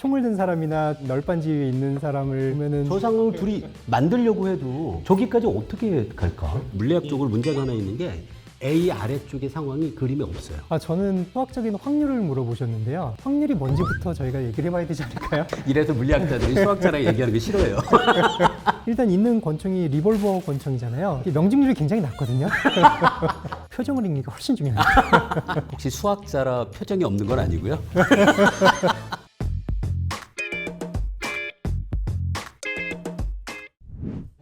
총을 든 사람이나 널빤지 위에 있는 사람을 보면은 저 상황을 둘이 만들려고 해도 저기까지 어떻게 갈까? 물리학적으로 문제가 하나 있는 게 A 아래쪽의 상황이 그림에 없어요. 저는 수학적인 확률을 물어보셨는데요. 확률이 뭔지부터 저희가 얘기를 해봐야 되지 않을까요? 이래서 물리학자들이 수학자랑 얘기하는 게 싫어해요. 일단 있는 권총이 리볼버 권총이잖아요. 이게 명중률이 굉장히 낮거든요. 표정을 읽는 게 훨씬 중요합니다. 혹시 수학자라 표정이 없는 건 아니고요?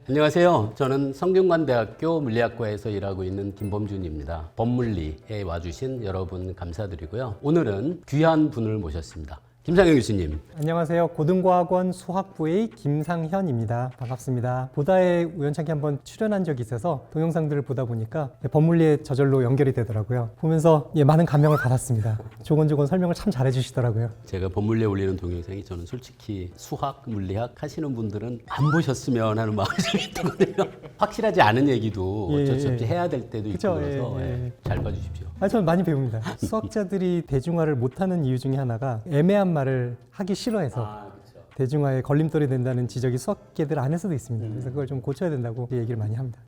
안녕하세요. 저는 성균관대학교 물리학과에서 일하고 있는 김범준입니다. 법물리에 와주신 여러분 감사드리고요. 오늘은 귀한 분을 모셨습니다. 김상현 교수님. 안녕하세요. 고등과학원 수학부의 김상현입니다. 반갑습니다. 보다에 우연찮게 한번 출연한 적이 있어서 동영상들을 보다 보니까 법물리에 저절로 연결이 되더라고요. 보면서 많은 감명을 받았습니다. 조곤조곤 설명을 참 잘해주시더라고요. 제가 법물리에 올리는 동영상이 저는 솔직히 수학, 물리학 하시는 분들은 안 보셨으면 하는 마음이 좀 있거든요. 확실하지 않은 얘기도 어쩔 수 없이 해야 될 때도 있고 그쵸, 그래서 잘 봐주십시오. 저는 많이 배웁니다. 수학자들이 대중화를 못하는 이유 중에 하나가 애매한 말을 하기 싫어해서 대중화에 걸림돌이 된다는 지적이 수학계들 안에서도 있습니다. 그래서 그걸 좀 고쳐야 된다고 얘기를 많이 합니다.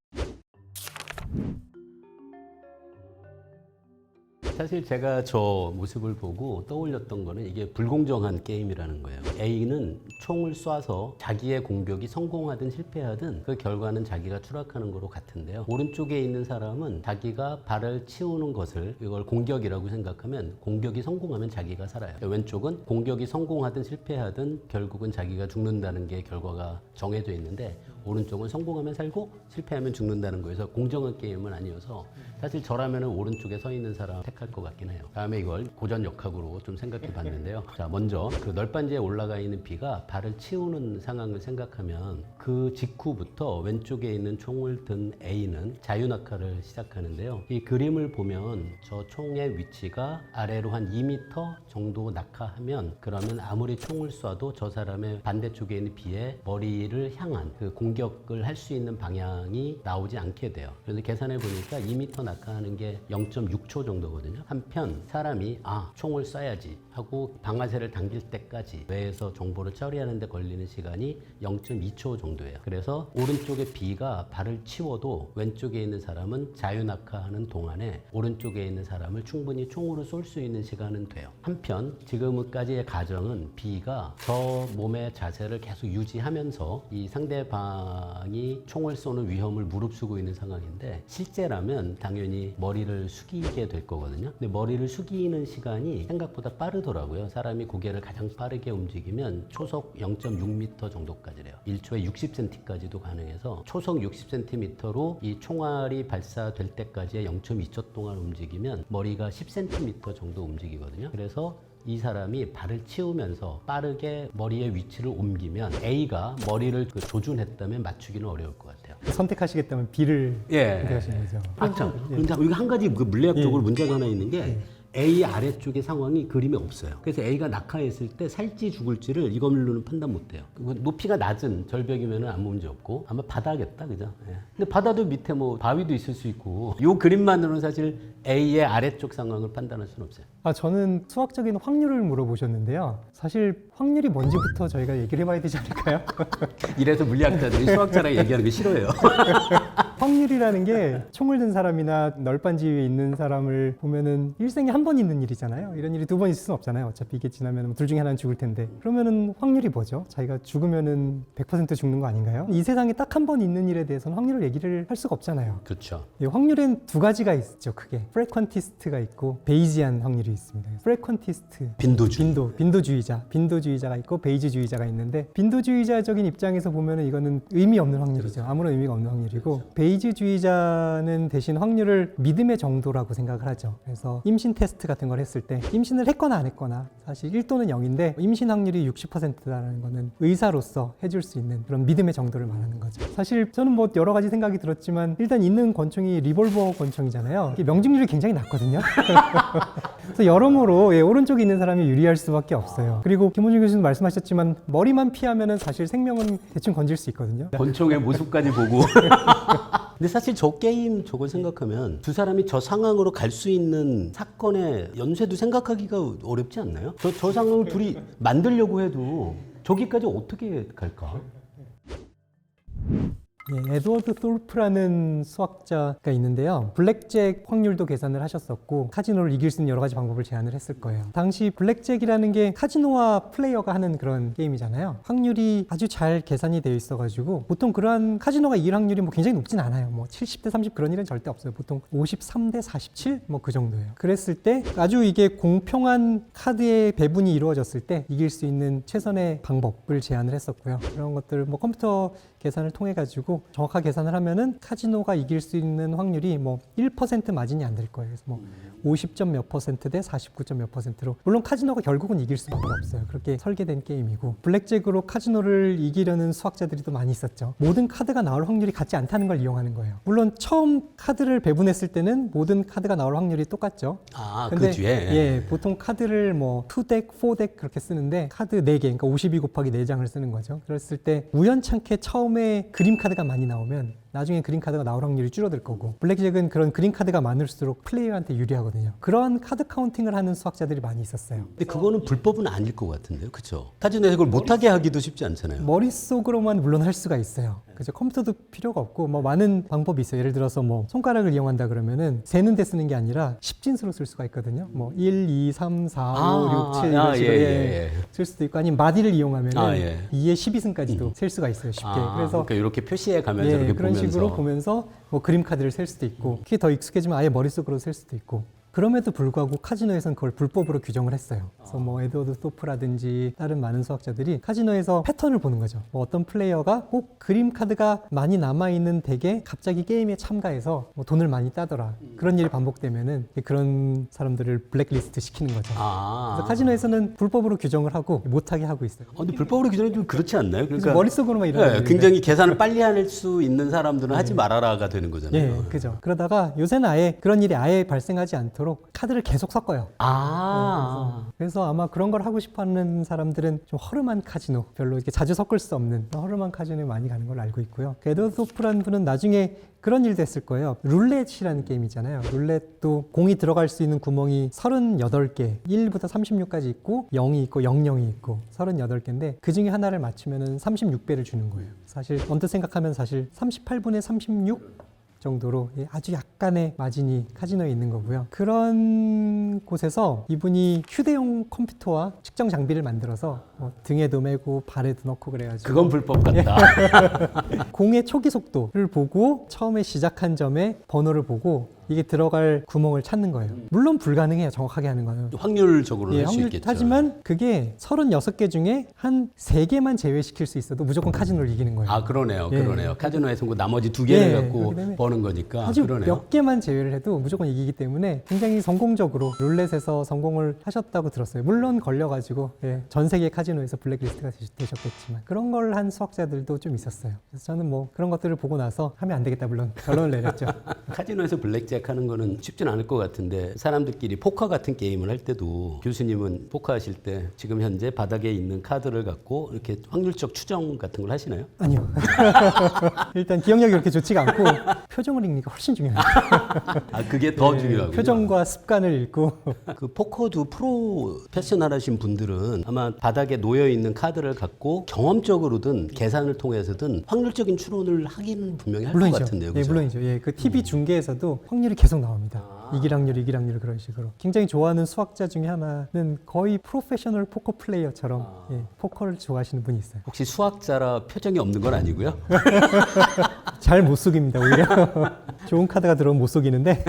사실 제가 저 모습을 보고 떠올렸던 거는 이게 불공정한 게임이라는 거예요. A는 총을 쏴서 자기의 공격이 성공하든 실패하든 그 결과는 자기가 추락하는 거로 같은데요. 오른쪽에 있는 사람은 자기가 발을 치우는 것을 이걸 공격이라고 생각하면 공격이 성공하면 자기가 살아요. 왼쪽은 공격이 성공하든 실패하든 결국은 자기가 죽는다는 게 결과가 정해져 있는데 오른쪽은 성공하면 살고 실패하면 죽는다는 거에서 공정한 게임은 아니어서 사실 저라면 오른쪽에 서 있는 사람 택할 것 같긴 해요. 다음에 이걸 고전역학으로 좀 생각해 봤는데요. 자, 먼저 그 널빤지에 올라가 있는 B가 발을 치우는 상황을 생각하면 그 직후부터 왼쪽에 있는 총을 든 A는 자유낙하를 시작하는데요. 이 그림을 보면 저 총의 위치가 아래로 한 2m 정도 낙하하면 그러면 아무리 총을 쏴도 저 사람의 반대쪽에 있는 B의 머리를 향한 그 공격을 할 수 있는 방향이 나오지 않게 돼요. 그런데 계산해 보니까 2m 낙하하는 게 0.6초 정도거든요. 한편 사람이 총을 쏴야지 하고 방아쇠를 당길 때까지 뇌에서 정보를 처리하는 데 걸리는 시간이 0.2초 정도예요. 그래서 오른쪽에 B가 발을 치워도 왼쪽에 있는 사람은 자유낙하하는 동안에 오른쪽에 있는 사람을 충분히 총으로 쏠 수 있는 시간은 돼요. 한편 지금까지의 가정은 B가 저 몸의 자세를 계속 유지하면서 이 상대방이 총을 쏘는 위험을 무릅쓰고 있는 상황인데 실제라면 당연히 머리를 숙이게 될 거거든요. 근데 머리를 숙이는 시간이 생각보다 빠르더라고요. 사람이 고개를 가장 빠르게 움직이면 초속 0.6m 정도까지래요. 1초에 60cm까지도 가능해서 초속 60cm로 이 총알이 발사될 때까지의 0.2초 동안 움직이면 머리가 10cm 정도 움직이거든요. 그래서 이 사람이 발을 치우면서 빠르게 머리의 위치를 옮기면 A가 머리를 조준했다면 맞추기는 어려울 것 같아요. 선택하시겠다면 B를 선택하시는 거죠. 참. 그런데 여기 한 가지 물리학적으로 문제가 하나 있는 게 A 아래쪽의 상황이 그림에 없어요. 그래서 A가 낙하했을 때 살지 죽을지를 이걸로는 판단 못해요. 높이가 낮은 절벽이면 아무 문제 없고 아마 바다겠다, 그죠? 근데 바다도 밑에 뭐 바위도 있을 수 있고 이 그림만으로는 사실 A의 아래쪽 상황을 판단할 수는 없어요. 저는 수학적인 확률을 물어보셨는데요. 사실 확률이 뭔지부터 저희가 얘기를 해봐야 되지 않을까요? 이래서 물리학자들이 수학자랑 얘기하는 게 싫어해요. 확률이라는 게 총을 든 사람이나 널빤지 위에 있는 사람을 보면은 일생에 한 번 있는 일이잖아요. 이런 일이 두 번 있을 수는 없잖아요. 어차피 이게 지나면 둘 중에 하나는 죽을 텐데. 그러면은 확률이 뭐죠? 자기가 죽으면은 100% 죽는 거 아닌가요? 이 세상에 딱 한 번 있는 일에 대해서는 확률을 얘기를 할 수가 없잖아요. 그렇죠. 확률엔 두 가지가 있죠. 크게 프레퀀티스트가 있고 베이지안 확률이 있습니다. 프레퀀티스트 빈도주의자가 있고 베이지주의자가 있는데 빈도주의자적인 입장에서 보면은 이거는 의미 없는 확률이죠. 아무런 의미가 없는 확률이고 베이지주의자는 대신 확률을 믿음의 정도라고 생각을 하죠. 그래서 임신 테스트 같은 걸 했을 때 임신을 했거나 안 했거나 사실 1도는 0인데 임신 확률이 60%라는 거는 의사로서 해줄 수 있는 그런 믿음의 정도를 말하는 거죠. 사실 저는 뭐 여러 가지 생각이 들었지만 일단 있는 권총이 리볼버 권총이잖아요. 이게 명중률이 굉장히 낮거든요. 그래서 여러모로 오른쪽에 있는 사람이 유리할 수밖에 없어요. 그리고 김원준 교수님 말씀하셨지만 머리만 피하면은 사실 생명은 대충 건질 수 있거든요. 권총의 모습까지 보고 근데 사실 저 게임 저걸 생각하면 두 사람이 저 상황으로 갈 수 있는 사건의 연쇄도 생각하기가 어렵지 않나요? 저 상황을 둘이 만들려고 해도 저기까지 어떻게 갈까? 예, 에드워드 톨프라는 수학자가 있는데요. 블랙잭 확률도 계산을 하셨었고 카지노를 이길 수 있는 여러 가지 방법을 제안을 했을 거예요. 당시 블랙잭이라는 게 카지노와 플레이어가 하는 그런 게임이잖아요. 확률이 아주 잘 계산이 되어 있어가지고 보통 그러한 카지노가 이길 확률이 뭐 굉장히 높진 않아요. 뭐 70대 30 그런 일은 절대 없어요. 보통 53대 47 뭐 그 정도예요. 그랬을 때 아주 이게 공평한 카드의 배분이 이루어졌을 때 이길 수 있는 최선의 방법을 제안을 했었고요. 그런 것들 뭐 컴퓨터 계산을 통해 가지고 정확하게 계산을 하면은 카지노가 이길 수 있는 확률이 뭐 1% 마진이 안 될 거예요. 그래서 뭐 50점 몇 퍼센트 대 49점 몇 퍼센트로 물론 카지노가 결국은 이길 수밖에 없어요. 그렇게 설계된 게임이고 블랙잭으로 카지노를 이기려는 수학자들이 또 많이 있었죠. 모든 카드가 나올 확률이 같지 않다는 걸 이용하는 거예요. 물론 처음 카드를 배분했을 때는 모든 카드가 나올 확률이 똑같죠. 아, 근데 그 뒤에? 예, 보통 카드를 뭐 2덱, 4덱 그렇게 쓰는데 카드 4개, 그러니까 52 곱하기 4장을 쓰는 거죠. 그랬을 때 우연찮게 처음에 그림 카드가 많이 나오면 나중에 그린 카드가 나올 확률이 줄어들 거고 블랙잭은 그런 그린 카드가 많을수록 플레이어한테 유리하거든요. 그런 카드 카운팅을 하는 수학자들이 많이 있었어요. 근데 그거는 불법은 아닐 것 같은데요, 그렇죠? 카지노에서 그걸 못하게 하기도 쉽지 않잖아요. 머릿속으로만 물론 할 수가 있어요. 그죠? 컴퓨터도 필요가 없고 뭐 많은 방법이 있어요. 예를 들어서 뭐 손가락을 이용한다 그러면은 세는 데 쓰는 게 아니라 10진수로 쓸 수가 있거든요. 뭐 1, 2, 3, 4, 5, 6, 7 이런 식으로 쓸 수도 있고 아니면 마디를 이용하면은 2의 12승까지도 셀 수가 있어요. 쉽게. 그래서 그러니까 이렇게 표시해 가면서 이렇게 그런 보면서. 식으로 보면서 뭐 그림 카드를 셀 수도 있고 그게 더 익숙해지면 아예 머릿속으로 셀 수도 있고 그럼에도 불구하고 카지노에서는 그걸 불법으로 규정을 했어요. 그래서 뭐 에드워드 토프라든지 다른 많은 수학자들이 카지노에서 패턴을 보는 거죠. 뭐 어떤 플레이어가 꼭 그림 카드가 많이 남아있는 덱에 갑자기 게임에 참가해서 뭐 돈을 많이 따더라. 그런 일이 반복되면은 그런 사람들을 블랙리스트 시키는 거죠. 그래서 카지노에서는 불법으로 규정을 하고 못하게 하고 있어요. 근데 불법으로 규정이 좀 그렇지 않나요? 그러니까 머릿속으로만 일어나는 굉장히 계산을 빨리 할 수 있는 사람들은 하지 말아라가 되는 거잖아요. 예, 그죠. 그러다가 요새는 아예 그런 일이 아예 발생하지 않도록 카드를 계속 섞어요. 그래서 아마 그런 걸 하고 싶어하는 사람들은 좀 허름한 카지노, 별로 이렇게 자주 섞을 수 없는 허름한 카지노에 많이 가는 걸로 알고 있고요. 에드워드 토프라는 분은 나중에 그런 일도 했을 거예요. 룰렛이라는 게임이잖아요. 룰렛도 공이 들어갈 수 있는 구멍이 38개, 1부터 36까지 있고 0이 있고 00이 있고 38개인데 그 중에 하나를 맞추면 36배를 주는 거예요. 사실 언뜻 생각하면 사실 38분의 36 정도로 아주 약간의 마진이 카지노에 있는 거고요. 그런 곳에서 이분이 휴대용 컴퓨터와 측정 장비를 만들어서 뭐 등에도 메고 발에도 넣고 그래가지고 그건 불법 같다. 공의 초기 속도를 보고 처음에 시작한 점에 번호를 보고 이게 들어갈 구멍을 찾는 거예요. 물론 불가능해요. 정확하게 하는 거는. 확률적으로는 할 수 있겠죠. 하지만 그게 36개 중에 한 3개만 제외시킬 수 있어도 무조건 카지노를 이기는 거예요. 아, 그러네요. 카지노에서 그 나머지 2개를 갖고 버는 거니까. 아주 몇 개만 제외를 해도 무조건 이기기 때문에 굉장히 성공적으로 룰렛에서 성공을 하셨다고 들었어요. 물론 걸려가지고 전 세계 카지노에서 블랙리스트가 되셨겠지만 그런 걸 한 수학자들도 좀 있었어요. 그래서 저는 뭐 그런 것들을 보고 나서 하면 안 되겠다 물론 결론을 내렸죠. 카지노에서 블랙잭 하는 거는 쉽진 않을 것 같은데 사람들끼리 포커 같은 게임을 할 때도 교수님은 포커 하실 때 지금 현재 바닥에 있는 카드를 갖고 이렇게 확률적 추정 같은 걸 하시나요? 아니요. 일단 기억력이 그렇게 좋지가 않고 표정을 읽는 게 훨씬 중요해요. 아, 그게 더 중요하군요. 표정과 습관을 읽고 그 포커도 프로페셔널하신 분들은 아마 바닥에 놓여 있는 카드를 갖고 경험적으로든 계산을 통해서든 확률적인 추론을 하기는 분명히 할 것 같은데요. 그죠? 물론이죠. 그 TV 중계에서도 확률이 계속 나옵니다. 이길 확률 그런 식으로. 굉장히 좋아하는 수학자 중에 하나는 거의 프로페셔널 포커 플레이어처럼 포커를 좋아하시는 분이 있어요. 혹시 수학자라 표정이 없는 건 아니고요? 잘 못 속입니다, 오히려. 좋은 카드가 들어오면 못 속이는데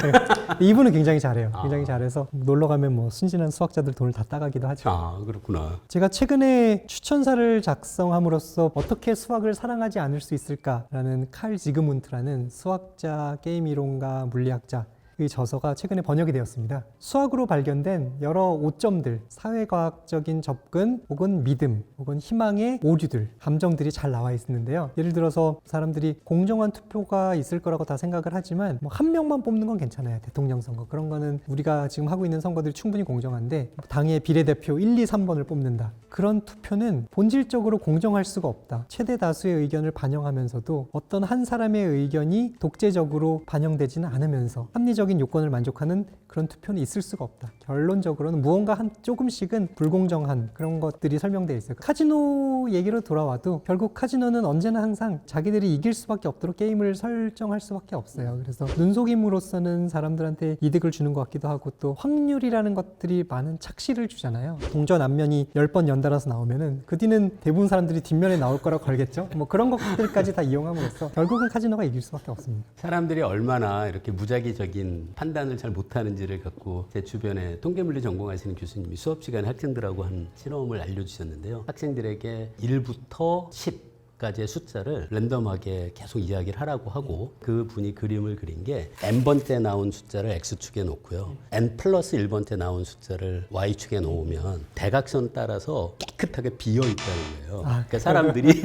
이분은 굉장히 잘해요. 굉장히 잘해서 놀러 가면 뭐 순진한 수학자들 돈을 다 따가기도 하죠. 아, 그렇구나. 제가 최근에 추천사를 작성함으로써 어떻게 수학을 사랑하지 않을 수 있을까라는 칼 지그문트라는 수학자, 게임 이론가, 물리학자 저서가 최근에 번역이 되었습니다. 수학으로 발견된 여러 오점들, 사회과학적인 접근 혹은 믿음 혹은 희망의 오류들, 감정들이 잘 나와 있는데요. 예를 들어서 사람들이 공정한 투표가 있을 거라고 다 생각을 하지만 뭐 한 명만 뽑는 건 괜찮아요. 대통령 선거 그런 거는 우리가 지금 하고 있는 선거들이 충분히 공정한데 당의 비례대표 1, 2, 3번을 뽑는다. 그런 투표는 본질적으로 공정할 수가 없다. 최대 다수의 의견을 반영하면서도 어떤 한 사람의 의견이 독재적으로 반영되지는 않으면서 합리적인 요건을 만족하는 그런 투표는 있을 수가 없다. 결론적으로는 무언가 한 조금씩은 불공정한 그런 것들이 설명되어 있어요. 카지노 얘기로 돌아와도 결국 카지노는 언제나 항상 자기들이 이길 수밖에 없도록 게임을 설정할 수밖에 없어요. 그래서 눈속임으로써는 사람들한테 이득을 주는 것 같기도 하고 또 확률이라는 것들이 많은 착시를 주잖아요. 동전 앞면이 10번 연달아서 나오면은 그 뒤는 대부분 사람들이 뒷면에 나올 거라고 걸겠죠. 뭐 그런 것들까지 다 이용함으로써 결국은 카지노가 이길 수밖에 없습니다. 사람들이 얼마나 이렇게 무작위적인 판단을 잘 못하는지를 갖고 제 주변에 통계물리 전공하시는 교수님이 수업 시간에 학생들하고 한 실험을 알려주셨는데요. 학생들에게 1부터 10 까지의 숫자를 랜덤하게 계속 이야기를 하라고 하고 그 분이 그림을 그린 게 n번째 나온 숫자를 x축에 놓고요. n 플러스 1번째 나온 숫자를 y축에 놓으면 대각선 따라서 깨끗하게 비어 있다는 거예요. 그러니까 사람들이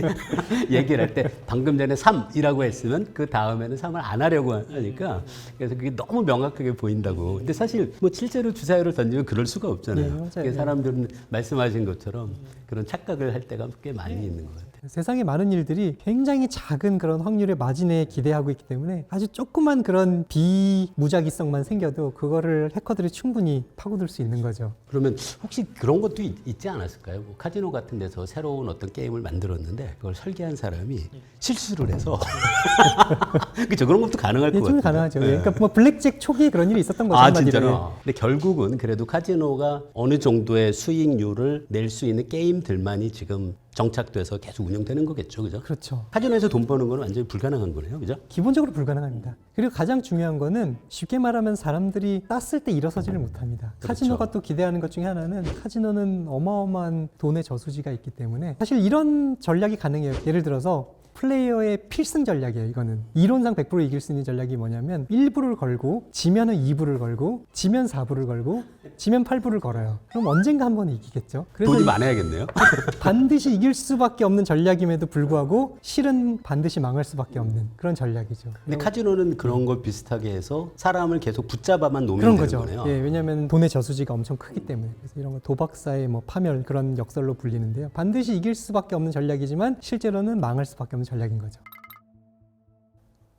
얘기를 할 때 방금 전에 3이라고 했으면 그 다음에는 3을 안 하려고 하니까 그래서 그게 너무 명확하게 보인다고. 근데 사실 뭐 실제로 주사위를 던지면 그럴 수가 없잖아요. 네, 맞아요. 그러니까 사람들은 말씀하신 것처럼 그런 착각을 할 때가 꽤 많이 있는 것 같아요. 세상의 많은 일들이 굉장히 작은 그런 확률의 마진에 기대하고 있기 때문에 아주 조그만 그런 비무작위성만 생겨도 그거를 해커들이 충분히 파고들 수 있는 거죠. 그러면 혹시 그런 것도 있지 않았을까요? 뭐 카지노 같은 데서 새로운 어떤 게임을 만들었는데 그걸 설계한 사람이 실수를 해서 그렇죠. 그런 것도 가능할 것 같아요. 충분히 가능하죠. 그러니까 뭐 블랙잭 초기에 그런 일이 있었던 거죠. 한마디로. 진짜로? 근데 결국은 그래도 카지노가 어느 정도의 수익률을 낼 수 있는 게임들만이 지금 정착돼서 계속 운영되는 거겠죠, 그죠? 그렇죠. 카지노에서 돈 버는 거는 완전히 불가능한 거네요, 그죠? 기본적으로 불가능합니다. 그리고 가장 중요한 거는 쉽게 말하면 사람들이 땄을 때 일어서지를 못합니다. 그렇죠. 카지노가 또 기대하는 것 중에 하나는 카지노는 어마어마한 돈의 저수지가 있기 때문에 사실 이런 전략이 가능해요. 예를 들어서 플레이어의 필승 전략이에요. 이거는 이론상 100% 이길 수 있는 전략이 뭐냐면 1부를 걸고 지면은 2부를 걸고 지면 4부를 걸고 지면 8부를 걸어요. 그럼 언젠가 한 번은 이기겠죠. 그래서 돈이 많아야겠네요. 반드시 이길 수밖에 없는 전략임에도 불구하고 실은 반드시 망할 수밖에 없는 그런 전략이죠. 근데 카지노는 그런 걸 비슷하게 해서 사람을 계속 붙잡아만 놓으면 그런 되는 거죠. 거네요. 예, 왜냐하면 돈의 저수지가 엄청 크기 때문에. 그래서 이런 거 도박사의 뭐 파멸 그런 역설로 불리는데요. 반드시 이길 수밖에 없는 전략이지만 실제로는 망할 수밖에 없는 전략인 거죠.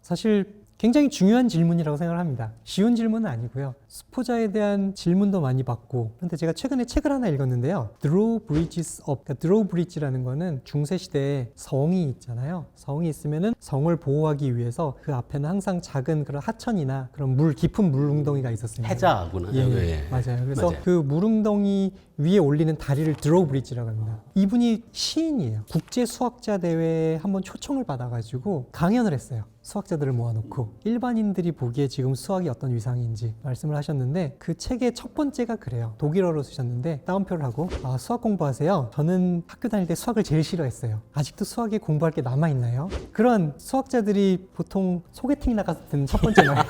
사실 굉장히 중요한 질문이라고 생각을 합니다. 쉬운 질문은 아니고요. 수포자에 대한 질문도 많이 받고. 그런데 제가 최근에 책을 하나 읽었는데요. Draw Bridges Up. 그러니까 Draw Bridge라는 거는 중세 시대에 성이 있잖아요. 성이 있으면은 성을 보호하기 위해서 그 앞에는 항상 작은 그런 하천이나 그런 물 깊은 물웅덩이가 있었습니다. 해자구나. 예, 예. 맞아요. 그래서 맞아요. 그 물웅덩이 위에 올리는 다리를 드로우 브리지라고 합니다. 이분이 시인이에요. 국제 수학자 대회에 한번 초청을 받아가지고 강연을 했어요. 수학자들을 모아놓고 일반인들이 보기에 지금 수학이 어떤 위상인지 말씀을 하셨는데 그 책의 첫 번째가 그래요. 독일어로 쓰셨는데 따옴표를 하고 수학 공부하세요. 저는 학교 다닐 때 수학을 제일 싫어했어요. 아직도 수학에 공부할 게 남아있나요? 그런 수학자들이 보통 소개팅 나가서 듣는 첫 번째 말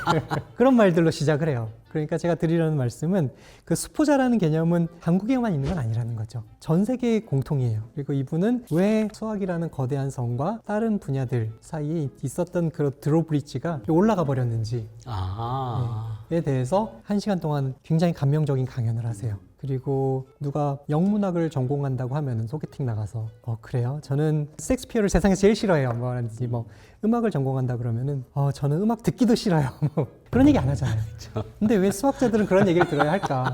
그런 말들로 시작을 해요. 그러니까 제가 드리려는 말씀은 그 수포자라는 개념은 한국에만 있는 건 아니라는 거죠. 전 세계 공통이에요. 그리고 이분은 왜 수학이라는 거대한 성과 다른 분야들 사이에 있었던 그 드로브리지가 올라가 버렸는지에 대해서 1시간 동안 굉장히 감명적인 강연을 하세요. 그리고 누가 영문학을 전공한다고 하면은 소개팅 나가서 그래요? 저는 셰익스피어를 세상에서 제일 싫어해요. 뭐라든지 뭐 음악을 전공한다 그러면은 저는 음악 듣기도 싫어요. 뭐 그런 얘기 안 하잖아요. 근데 왜 수학자들은 그런 얘기를 들어야 할까?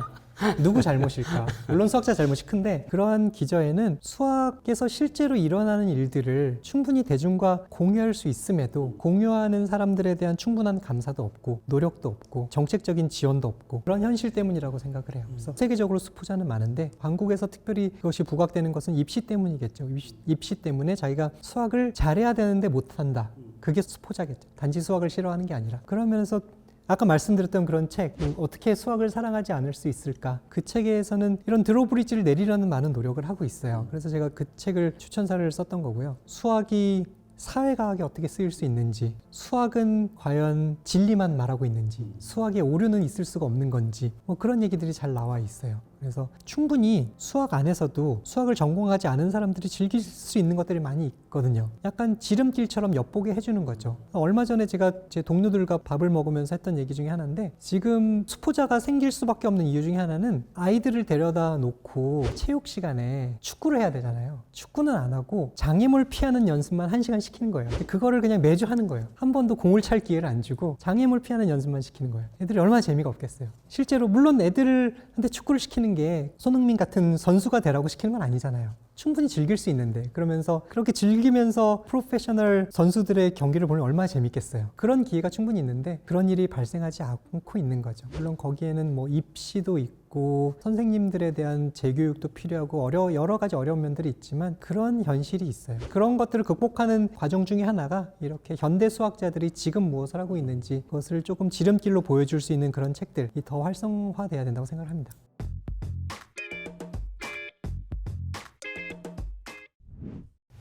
누구 잘못일까? 물론 수학자 잘못이 큰데 그러한 기저에는 수학에서 실제로 일어나는 일들을 충분히 대중과 공유할 수 있음에도 공유하는 사람들에 대한 충분한 감사도 없고 노력도 없고 정책적인 지원도 없고 그런 현실 때문이라고 생각을 해요. 그래서 세계적으로 수포자는 많은데 한국에서 특별히 그것이 부각되는 것은 입시 때문이겠죠. 입시 때문에 자기가 수학을 잘해야 되는데 못한다. 그게 수포자겠죠. 단지 수학을 싫어하는 게 아니라 그러면서 아까 말씀드렸던 그런 책 어떻게 수학을 사랑하지 않을 수 있을까 그 책에서는 이런 드로브리지를 내리려는 많은 노력을 하고 있어요. 그래서 제가 그 책을 추천사를 썼던 거고요. 수학이 사회과학에 어떻게 쓰일 수 있는지, 수학은 과연 진리만 말하고 있는지, 수학에 오류는 있을 수가 없는 건지, 뭐 그런 얘기들이 잘 나와 있어요. 그래서 충분히 수학 안에서도 수학을 전공하지 않은 사람들이 즐길 수 있는 것들이 많이 있거든요. 약간 지름길처럼 엿보게 해주는 거죠. 얼마 전에 제가 제 동료들과 밥을 먹으면서 했던 얘기 중에 하나인데, 지금 수포자가 생길 수밖에 없는 이유 중에 하나는 아이들을 데려다 놓고 체육 시간에 축구를 해야 되잖아요. 축구는 안 하고 장애물 피하는 연습만 1시간 시키는 거예요. 그거를 그냥 매주 하는 거예요. 한 번도 공을 찰 기회를 안 주고 장애물 피하는 연습만 시키는 거예요. 애들이 얼마나 재미가 없겠어요. 실제로 물론 애들한테 축구를 시키는 게 손흥민 같은 선수가 되라고 시키는 건 아니잖아요. 충분히 즐길 수 있는데, 그러면서 그렇게 즐기면서 프로페셔널 선수들의 경기를 보면 얼마나 재밌겠어요. 그런 기회가 충분히 있는데 그런 일이 발생하지 않고 있는 거죠. 물론 거기에는 뭐 입시도 있고 선생님들에 대한 재교육도 필요하고 여러 가지 어려운 면들이 있지만 그런 현실이 있어요. 그런 것들을 극복하는 과정 중에 하나가 이렇게 현대 수학자들이 지금 무엇을 하고 있는지 그것을 조금 지름길로 보여줄 수 있는 그런 책들이 더 활성화돼야 된다고 생각을 합니다.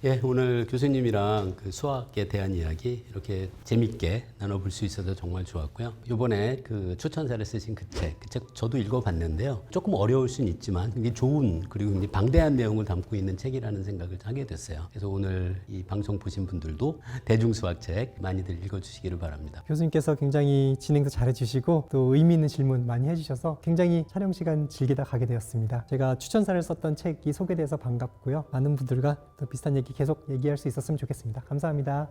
예, 오늘 교수님이랑 그 수학에 대한 이야기 이렇게 재밌게 나눠볼 수 있어서 정말 좋았고요. 이번에 그 추천사를 쓰신 그 책 저도 읽어봤는데요. 조금 어려울 수는 있지만 이게 좋은 그리고 굉장히 방대한 내용을 담고 있는 책이라는 생각을 하게 됐어요. 그래서 오늘 이 방송 보신 분들도 대중수학책 많이들 읽어주시기를 바랍니다. 교수님께서 굉장히 진행도 잘해주시고 또 의미 있는 질문 많이 해주셔서 굉장히 촬영 시간 즐기다 가게 되었습니다. 제가 추천사를 썼던 책이 소개돼서 반갑고요. 많은 분들과 또 비슷한 얘기 계속 얘기할 수 있었으면 좋겠습니다. 감사합니다.